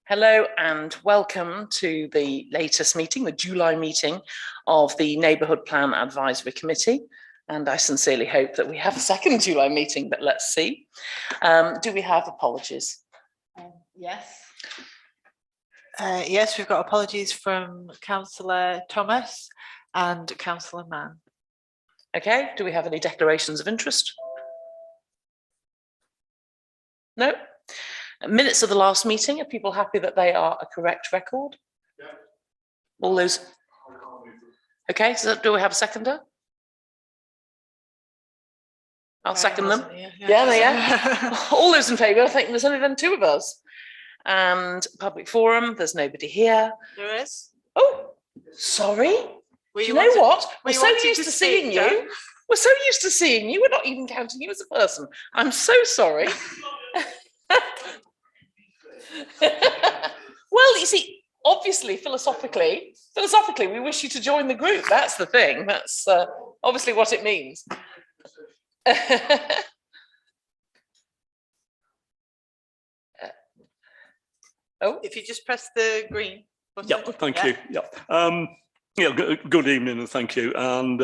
Hello and welcome to the latest meeting, the July meeting of the Neighbourhood Plan Advisory Committee. And I sincerely hope that we have a second July meeting, but let's see. Do we have apologies? Yes. Yes, we've got apologies from Councillor Thomas and Councillor Mann. Okay, do we have any declarations of interest? No? Minutes of the last meeting, are people happy that they are a correct record? Yeah. All those? Okay, so do we have a seconder? I'll second them. Yeah. All those in favour, I think there's only then two of us. And public forum, there's nobody here. There is. Oh, sorry. Do you know what? We're so used to seeing you. We're so used to seeing you. We're not even counting you as a person. I'm so sorry. Well, you see, obviously, philosophically, we wish you to join the group. That's the thing. That's obviously what it means. Oh, if you just press the green button. Yep, thank you. Yep. Good evening and thank you. And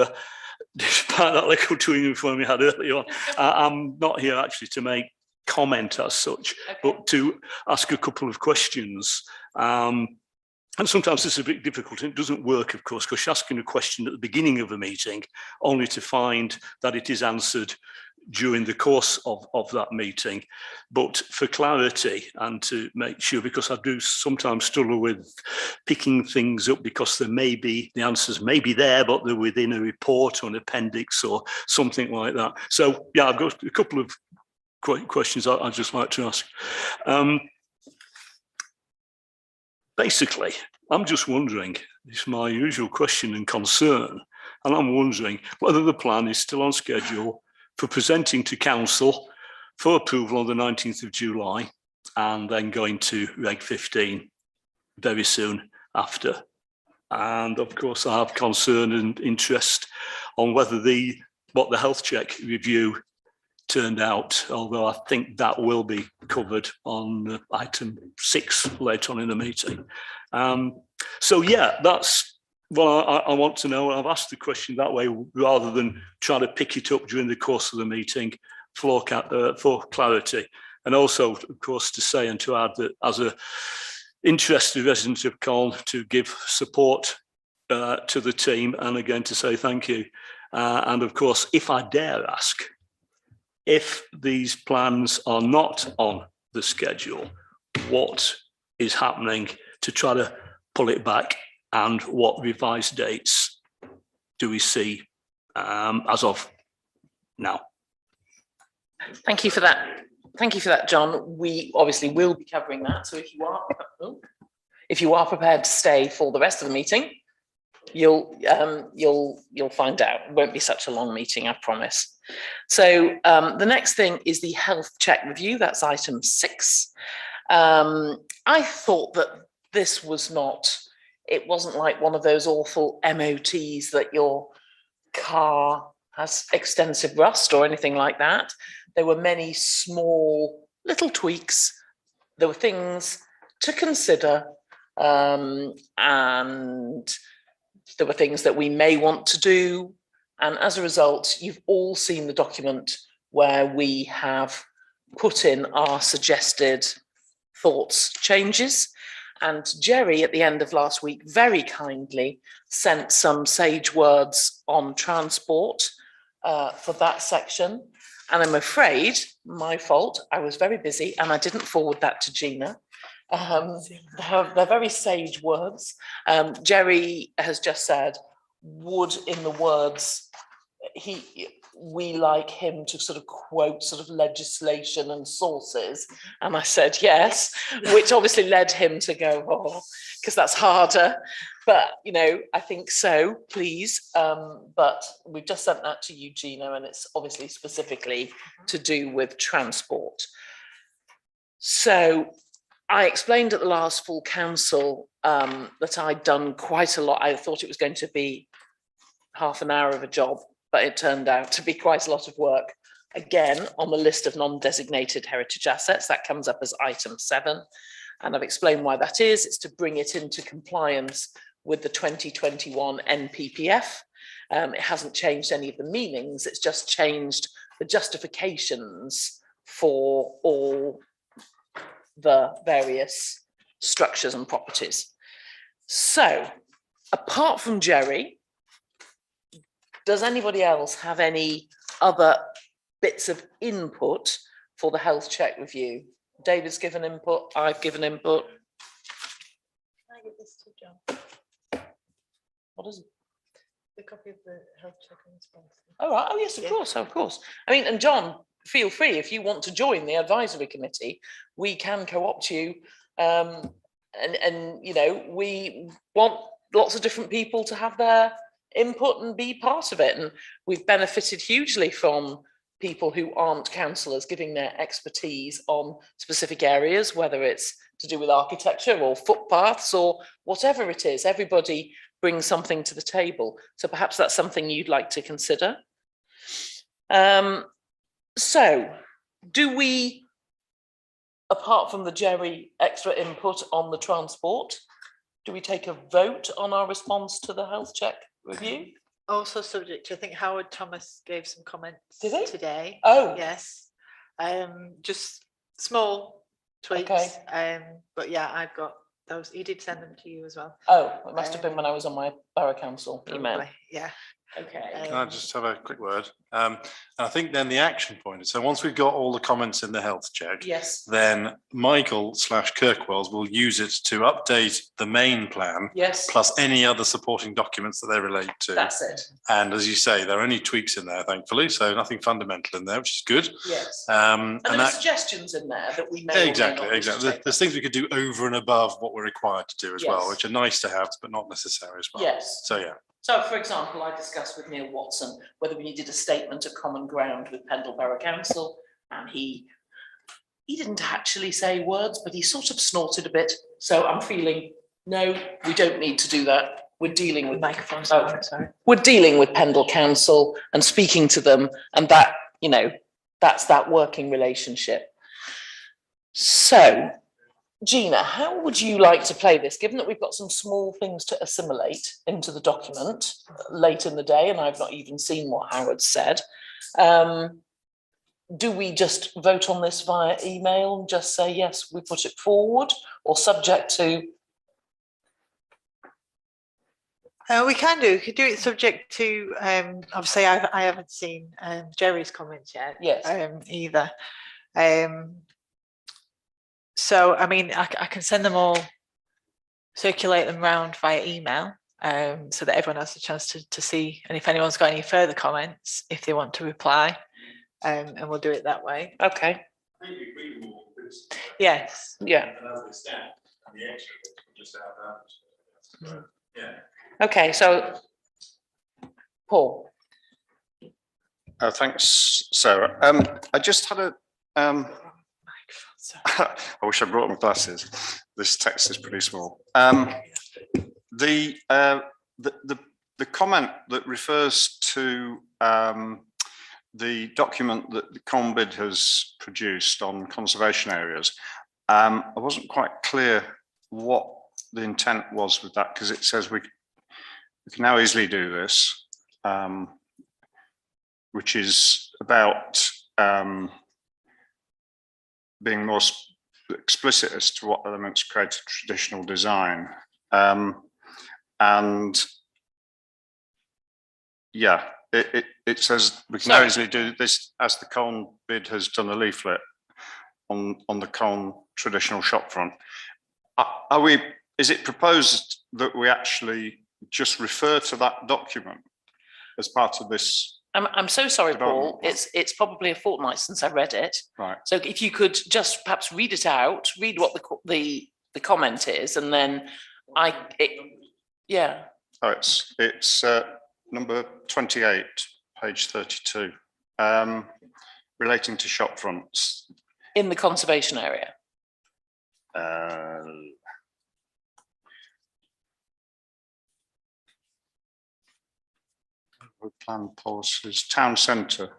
despite that little tweeting from we had earlier on, I'm not here actually to make comment as such, okay, but to ask a couple of questions. And sometimes it's a bit difficult. It doesn't work, of course, because you're asking a question at the beginning of a meeting only to find that it is answered during the course of that meeting. But for clarity and to make sure, because I do sometimes struggle with picking things up because there may be, the answers may be there, but they're within a report or an appendix or something like that. So yeah, I've got a couple of questions I'd just like to ask. Basically, I'm just wondering, it's my usual question and concern, and I'm wondering whether the plan is still on schedule for presenting to Council for approval on the 19th of July and then going to Reg 15 very soon after. And of course, I have concern and interest on whether what the health check review turned out, although I think that will be covered on item 6 later on in the meeting. So yeah, that's what I want to know. I've asked the question that way rather than trying to pick it up during the course of the meeting for clarity. And also, of course, to say and to add that as an interested resident of Colne, to give support to the team and again to say thank you. And of course, if I dare ask, if these plans are not on the schedule, what is happening to try to pull it back and what revised dates do we see as of now? Thank you for that. Thank you for that, John. We obviously will be covering that. So if you are prepared to stay for the rest of the meeting, you'll find out. It won't be such a long meeting, I promise. So the next thing is the health check review. That's item 6. I thought that this was not, it wasn't like one of those awful MOTs that your car has extensive rust or anything like that. There were many small little tweaks. There were things to consider, and there were things that we may want to do. And as a result, you've all seen the document where we have put in our suggested thoughts, changes. And Jerry, at the end of last week, very kindly sent some sage words on transport for that section. And I'm afraid, my fault, I was very busy and I didn't forward that to Gina. They're very sage words. Jerry has just said, would in the words, we like him to sort of quote sort of legislation and sources. And I said, yes, which obviously led him to go, oh, because that's harder. But, you know, I think so, please. But we've just sent that to you, Gina, and it's obviously specifically to do with transport. So I explained at the last full council that I'd done quite a lot. I thought it was going to be half an hour of a job, but it turned out to be quite a lot of work. Again, on the list of non-designated heritage assets, that comes up as item 7. And I've explained why that is. It's to bring it into compliance with the 2021 NPPF. It hasn't changed any of the meanings, it's just changed the justifications for all the various structures and properties. So, apart from Jerry, does anybody else have any other bits of input for the health check review? David's given input, I've given input. Can I give this to John? What is it? The copy of the health check and response. Oh, right. Oh, yes, of course, of course. I mean, and John, feel free if you want to join the advisory committee, we can co-opt you. And you know, we want lots of different people to have their input and be part of it. And we've benefited hugely from people who aren't councillors giving their expertise on specific areas, whether it's to do with architecture or footpaths or whatever it is. Everybody brings something to the table. So perhaps that's something you'd like to consider. So do we, apart from the Jerry extra input on the transport, do we take a vote on our response to the health check review? Also subject to, I think Howard Thomas gave some comments Did he? today. Oh, Yes. Just small tweaks. Okay. But yeah, I've got those. He did send them to you as well. oh, it must have been when I was on my borough council email. Probably, yeah. Okay. Can I just have a quick word? And I think then the action point is, so once we've got all the comments in the health check, Yes, then Michael / Kirkwells will use it to update the main plan, yes, plus any other supporting documents that they relate to. that's it. And as you say, there are only tweaks in there, thankfully, so nothing fundamental in there, which is good. Yes. And And there are that, suggestions in there that we may or may exactly, not wish to exactly. take. There's things we could do over and above what we're required to do as well, Yes. which are nice to have, but not necessary as well. Yes. So, yeah. So, for example, I discussed with Neil Watson whether we needed a statement of common ground with Pendle Borough Council, and he didn't actually say words, but he sort of snorted a bit. So I'm feeling, no, we don't need to do that. We're dealing with Microphone's Oh. on, sorry. we're dealing with Pendle Council and speaking to them, and that, you know, that's that working relationship. So, Gina, how would you like to play this, given that we've got some small things to assimilate into the document late in the day, and I've not even seen what Howard said. Do we just vote on this via email and just say, yes, we put it forward, or subject to? We can do. We could do it subject to. Obviously, I haven't seen Jerry's comments yet. Yes. Either. So I mean, I can send them all, circulate them round via email, so that everyone has a chance to see. And if anyone's got any further comments, if they want to reply, and we'll do it that way. Okay, Yes. yeah, okay, so Paul. Thanks, Sarah. I just had a, I wish I brought my glasses. This text is pretty small. The comment that refers to the document that the CONBID has produced on conservation areas, I wasn't quite clear what the intent was with that, because it says we can now easily do this, which is about being more explicit as to what elements create a traditional design. And yeah, it says we can now easily do this, as the CONBID has done a leaflet on the Colne traditional shopfront. Is it proposed that we actually just refer to that document as part of this? I'm so sorry, Paul. It's probably a fortnight since I read it. Right. So if you could just perhaps read it out, read what the comment is, and then yeah. Oh, it's number 28, page 32, relating to shop fronts. In the conservation area. Plan policies, town centre.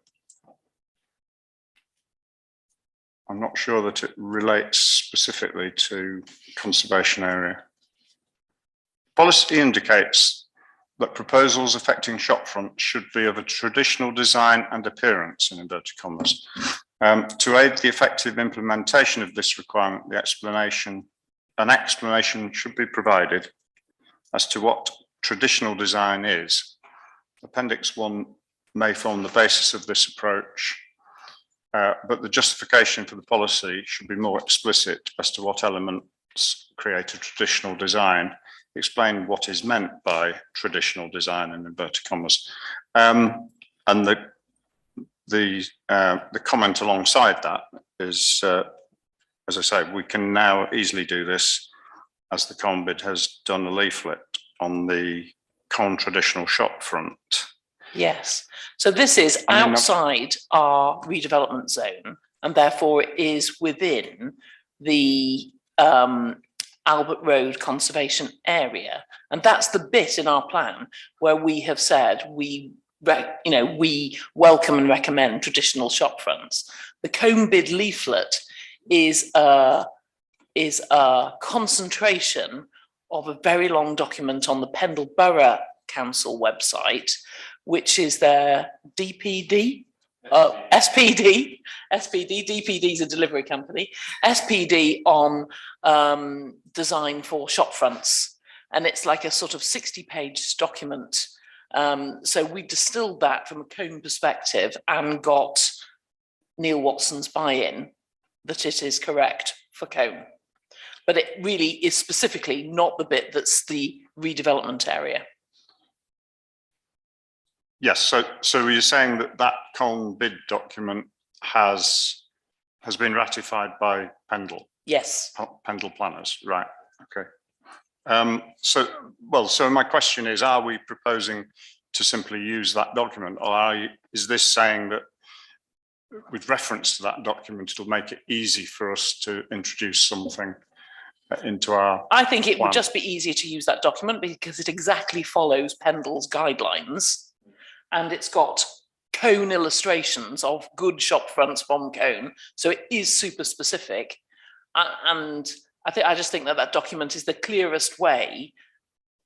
I'm not sure that it relates specifically to conservation area. Policy indicates that proposals affecting shopfront should be of a traditional design and appearance, in inverted commas. To aid the effective implementation of this requirement, an explanation should be provided as to what traditional design is. Appendix 1 may form the basis of this approach, but the justification for the policy should be more explicit as to what elements create a traditional design. Explain what is meant by traditional design in inverted commas. And the comment alongside that is, as I say, we can now easily do this as the Colne bid has done a leaflet on the Colne traditional shop front. Yes. So this is outside our redevelopment zone, and therefore it is within the Albert Road conservation area. And that's the bit in our plan where we have said we welcome and recommend traditional shop fronts. The Colne bid leaflet is a concentration of a very long document on the Pendle Borough Council website, which is their DPD, SPD, DPD is a delivery company, SPD on design for shop fronts. And it's like a sort of 60-page document. So we distilled that from a Colne perspective and got Neil Watson's buy-in that it is correct for Colne. But it really is specifically not the bit that's the redevelopment area. Yes, so you're saying that that Colne bid document has been ratified by Pendle? Yes. Pendle planners, right, okay. So my question is, are we proposing to simply use that document, or is this saying that with reference to that document, it'll make it easy for us to introduce something into our I think it plan? would just be easier to use that document because it exactly follows Pendle's guidelines. And it's got Colne illustrations of good shop fronts from Colne. So it is super specific. And I just think that document is the clearest way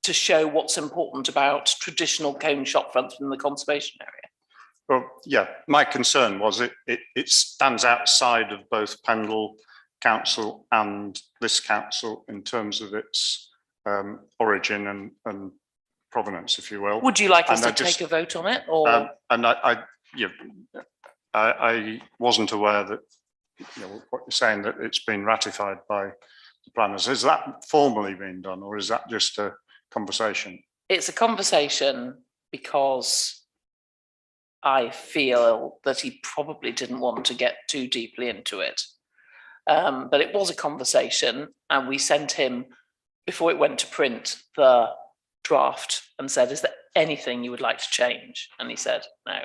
to show what's important about traditional Colne shop fronts in the conservation area. Well, yeah, my concern was it stands outside of both Pendle Council and this council in terms of its origin and provenance, if you will. Would you like us to take a vote on it, or? And I wasn't aware that, what you're saying, that it's been ratified by the planners. Has that formally been done, or is that just a conversation? It's a conversation because I feel that he probably didn't want to get too deeply into it. But it was a conversation, and we sent him, before it went to print, the draft and said, is there anything you would like to change? And he said no.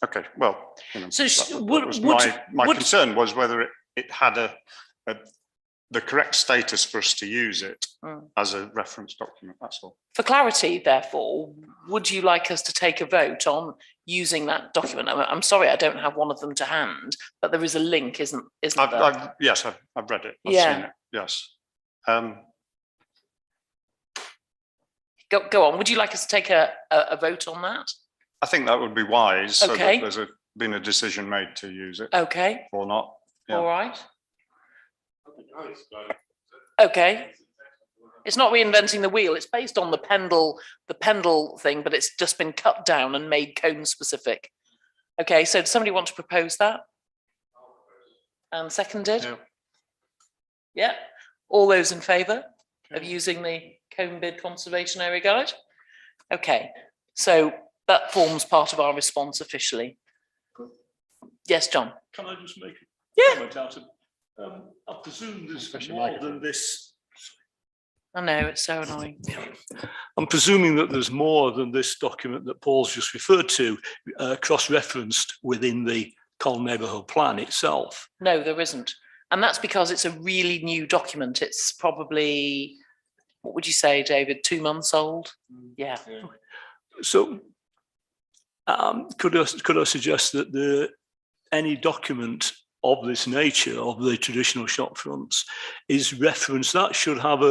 Okay, well, So my concern was whether it had the correct status for us to use it as a reference document, that's all. For clarity, therefore, would you like us to take a vote on using that document? I'm sorry, I don't have one of them to hand, but there is a link, isn't there? Yes, I've read it. I've seen it, yes. Go on. Would you like us to take a vote on that? I think that would be wise, so Okay. that there's been a decision made to use it Okay. or not. Yeah. All right. Okay. It's not reinventing the wheel. It's based on the Pendle thing, but it's just been cut down and made Colne specific. Okay, so does somebody want to propose that? And seconded? Yeah. Yeah. All those in favour of using the Colne bid conservation area guide? Okay, so that forms part of our response officially. Yes, John. Can I just make a Yeah. comment out of, I presume there's more than this. I know, it's so annoying. I'm presuming that there's more than this document that Paul's just referred to, cross-referenced within the Colne neighbourhood plan itself. No, there isn't. And that's because it's a really new document. It's probably, what would you say, David, 2 months old? Yeah. So could I suggest that any document of this nature, of the traditional shop fronts, is referenced, that should have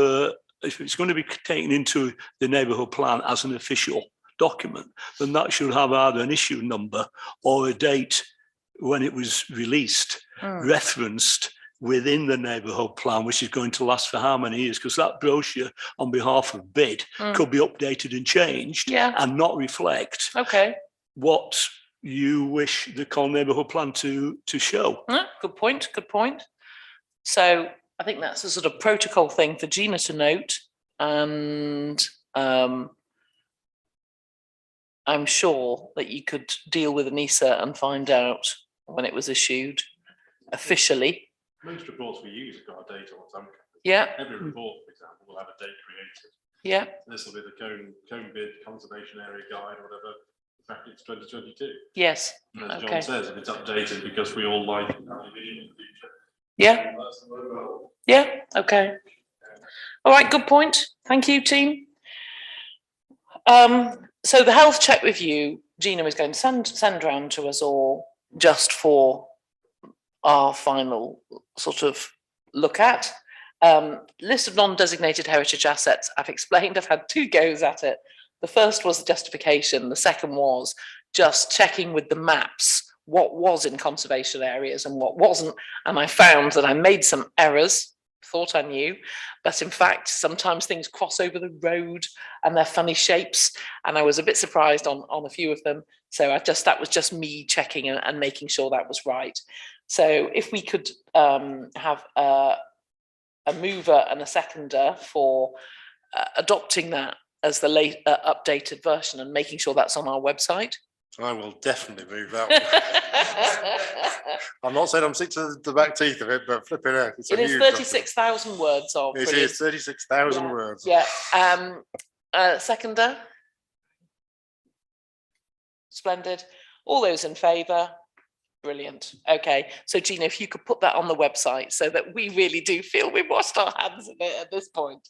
if it's going to be taken into the neighbourhood plan as an official document, then that should have either an issue number or a date when it was released, referenced within the neighbourhood plan, which is going to last for how many years? Because that brochure on behalf of BID could be updated and changed and not reflect what you wish the Colne neighbourhood plan to show. Good point, good point. So I think that's a sort of protocol thing for Gina to note, and I'm sure that you could deal with Anissa and find out when it was issued officially. Most reports we use have got a date on some. Yeah. Every report, for example, will have a date created. Yeah. This will be the Cone Bid Conservation Area Guide or whatever. In fact, it's 2022. Yes. And as John says, if it's updated because we all like it in the future. Yeah. Yeah. Okay. All right. Good point. Thank you, team. So the health check review, Gina is going to send round to us all just for our final sort of look at. List of non-designated heritage assets. I've explained, I've had 2 goes at it. The first was the justification. The second was just checking with the maps what was in conservation areas and what wasn't. And I found that I made some errors, thought I knew, but in fact, sometimes things cross over the road and they're funny shapes. And I was a bit surprised on a few of them. So that was just me checking and making sure that was right. So if we could have a mover and a seconder for adopting that as the late updated version and making sure that's on our website. I will definitely move that one. I'm not saying I'm sick to the back teeth of it, but flipping out. It is 36,000 words of. It is 36,000 words. Yeah. Seconder? Splendid. All those in favour? Brilliant. Okay. So Gina, if you could put that on the website so that we really do feel we've washed our hands of it at this point.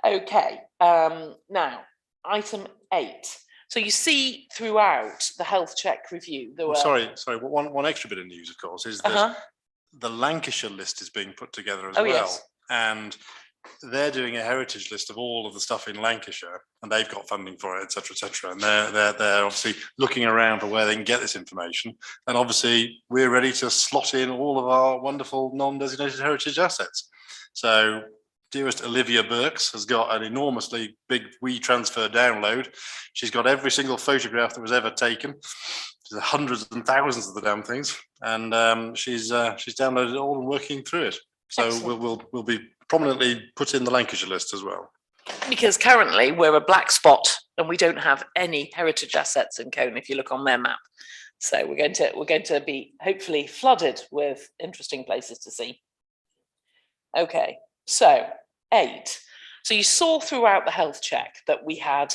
Okay. Now, item 8. So you see throughout the health check review, there were... Sorry. One extra bit of news, of course, is that the Lancashire list is being put together as well. Yes. And they're doing a heritage list of all of the stuff in Lancashire, and they've got funding for it, et cetera, and they're obviously looking around for where they can get this information. And obviously, we're ready to slot in all of our wonderful non-designated heritage assets. So, dearest Olivia Burks has got an enormously big WeTransfer download. She's got every single photograph that was ever taken. There's hundreds and thousands of the damn things, and she's downloaded it all and working through it. So we'll be prominently put in the Lancashire list as well. Because currently we're a black spot and we don't have any heritage assets in Cone if you look on their map. So we're going to be hopefully flooded with interesting places to see. Okay, so 8. So you saw throughout the health check that we had,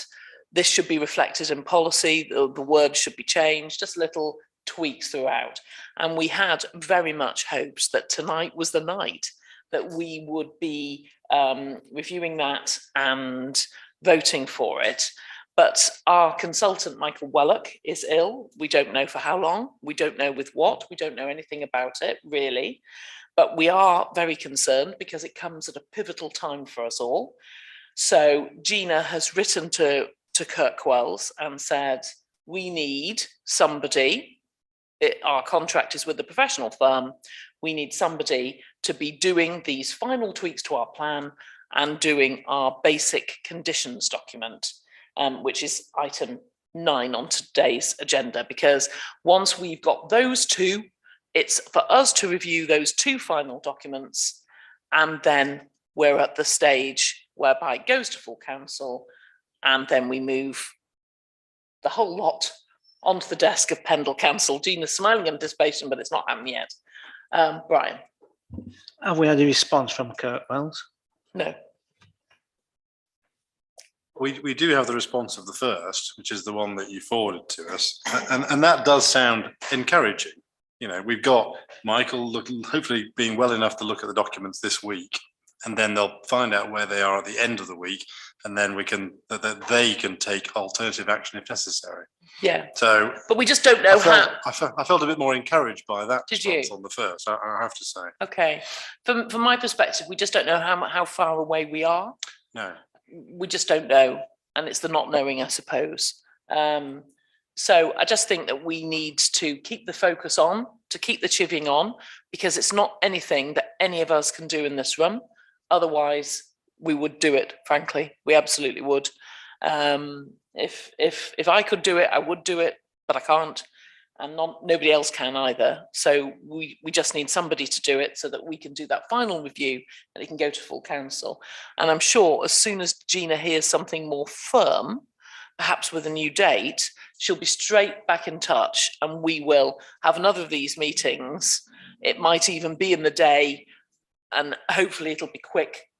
this should be reflected in policy, the words should be changed, just little tweaks throughout. And we had very much hopes that tonight was the night that we would be reviewing that and voting for it. But our consultant, Michael Wellock, is ill. We don't know for how long. We don't know with what. We don't know anything about it, really. But we are very concerned because it comes at a pivotal time for us all. So Gina has written to Kirkwells and said, we need somebody, our contract is with the professional firm, we need somebody to be doing these final tweaks to our plan and doing our basic conditions document, which is item 9 on today's agenda. Because once we've got those 2, it's for us to review those 2 final documents, and then we're at the stage whereby it goes to full council, and then we move the whole lot onto the desk of Pendle Council. Gina's smiling in anticipation, but it's not happened yet. Brian? Have we had a response from Kirkwells? No. We do have the response of the first, which is the one that you forwarded to us, and that does sound encouraging. You know, we've got Michael hopefully being well enough to look at the documents this week and then they'll find out where they are at the end of the week, and then that they can take alternative action if necessary. Yeah, So, but we just don't know I felt a bit more encouraged by that Did you? response on the first, I have to say. Okay, from my perspective, we just don't know how far away we are. No. We just don't know, and it's the not knowing, I suppose. So I just think that we need to keep the focus on, to keep the chivying on, because it's not anything that any of us can do in this room. Otherwise, we would do it. Frankly, we absolutely would. If I could do it, I would do it, but I can't, and nobody else can either. So we just need somebody to do it so that we can do that final review and it can go to full council. And I'm sure as soon as Gina hears something more firm, perhaps with a new date, she'll be straight back in touch, and we will have another of these meetings. It might even be in the day, and hopefully it'll be quick,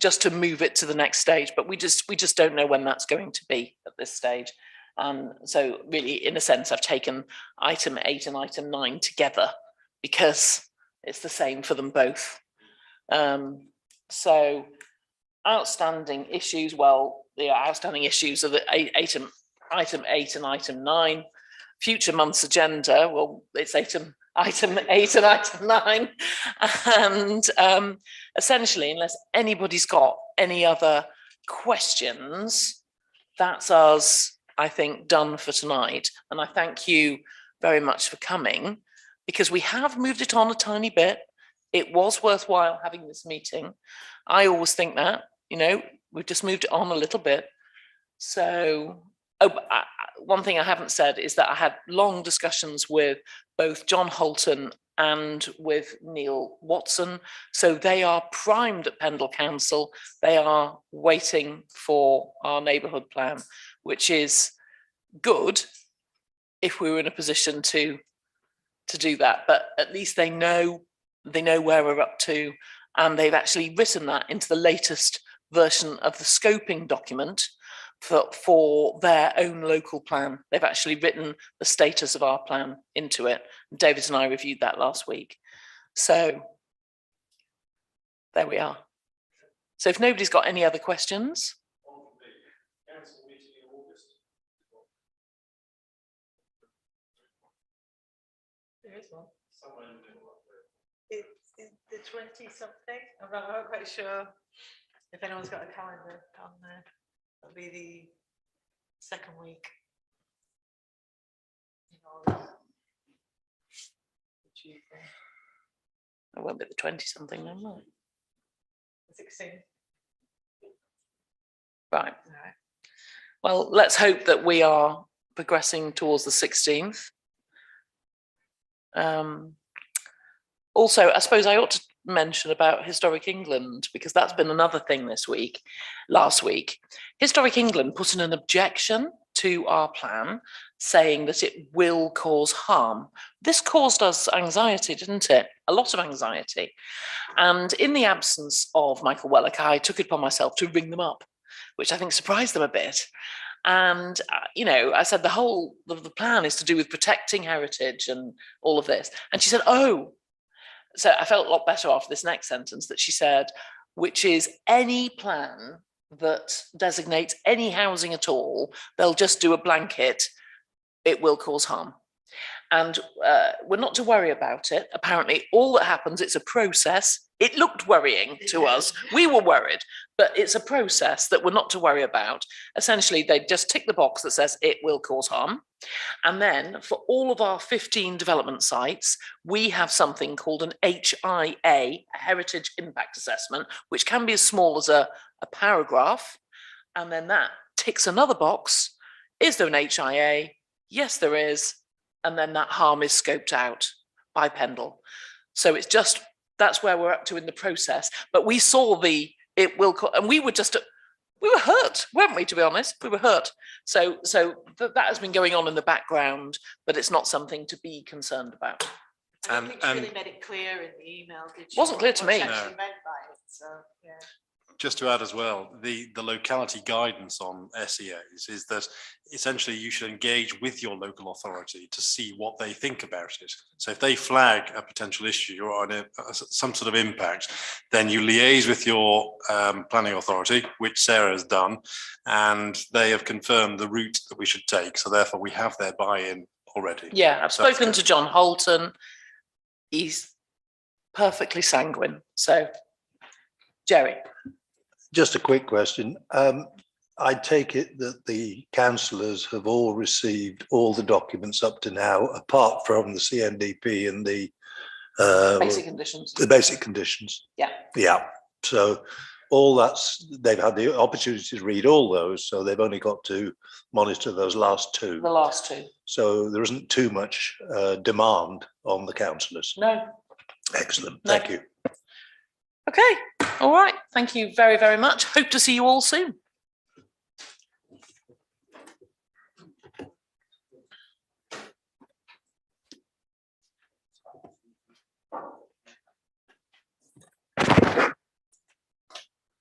just to move it to the next stage. But we just don't know when that's going to be at this stage. So really, in a sense, I've taken item 8 and item 9 together because it's the same for them both. So outstanding issues, well, the outstanding issues are the item 8 and item 9. Future month's agenda, well, it's item 8 and item 9. And essentially, unless anybody's got any other questions, that's us, I think, done for tonight. And I thank you very much for coming, because we have moved it on a tiny bit. It was worthwhile having this meeting. I always think that, we've just moved it on a little bit. So, one thing I haven't said is that I had long discussions with both John Holton and with Neil Watson. So they are primed at Pendle Council. They are waiting for our neighbourhood plan, which is good if we were in a position to do that. But at least they know where we're up to, and they've actually written that into the latest version of the scoping document for their own local plan. They've actually written the status of our plan into it. David and I reviewed that last week. So there we are. So if nobody's got any other questions. There is one. It's the 20-something. I'm not quite sure if anyone's got a calendar on there. It'll be the second week in August. Tuesday. It won't be the 20-something then, will it? The 16th. Right. All right. Well, let's hope that we are progressing towards the 16th. Also, I suppose I ought to mention about Historic England, because that's been another thing last week. Historic England put in an objection to our plan, saying that it will cause harm. This caused us anxiety, didn't it? A lot of anxiety. And in the absence of Michael Wellock, I took it upon myself to ring them up, which I think surprised them a bit. And, I said the plan is to do with protecting heritage and all of this. And she said, oh, so I felt a lot better after this next sentence that she said, which is any plan that designates any housing at all, they'll just do a blanket, it will cause harm. And we're not to worry about it. Apparently, all that happens, it's a process. It looked worrying to us. We were worried, but it's a process that we're not to worry about. Essentially, they just tick the box that says it will cause harm. And then for all of our 15 development sites, we have something called an HIA, a Heritage Impact Assessment, which can be as small as a paragraph. And then that ticks another box. Is there an HIA? Yes, there is. And then that harm is scoped out by Pendle. So it's just, that's where we're up to in the process. But we saw it will, and we were hurt, weren't we, to be honest? We were hurt. So that has been going on in the background, but it's not something to be concerned about. I don't think she really made it clear in the email, did she? Wasn't clear to what me. she actually meant by it, so, yeah. Just to add as well, the locality guidance on SEAs is that essentially you should engage with your local authority to see what they think about it. So if they flag a potential issue or some sort of impact, then you liaise with your planning authority, which Sarah has done, and they have confirmed the route that we should take. So therefore we have their buy-in already. Yeah, I've So that's spoken good. to John Holton. He's perfectly sanguine. So, Jerry. Just a quick question. I take it that the councillors have all received all the documents up to now, apart from the CNDP and the Basic conditions. the basic conditions. Yeah. Yeah. So all they've had the opportunity to read all those, so they've only got to monitor those last two. The last two. So there isn't too much demand on the councillors. No. Excellent. No. Thank you. Okay. All right. Thank you very, very much. Hope to see you all soon.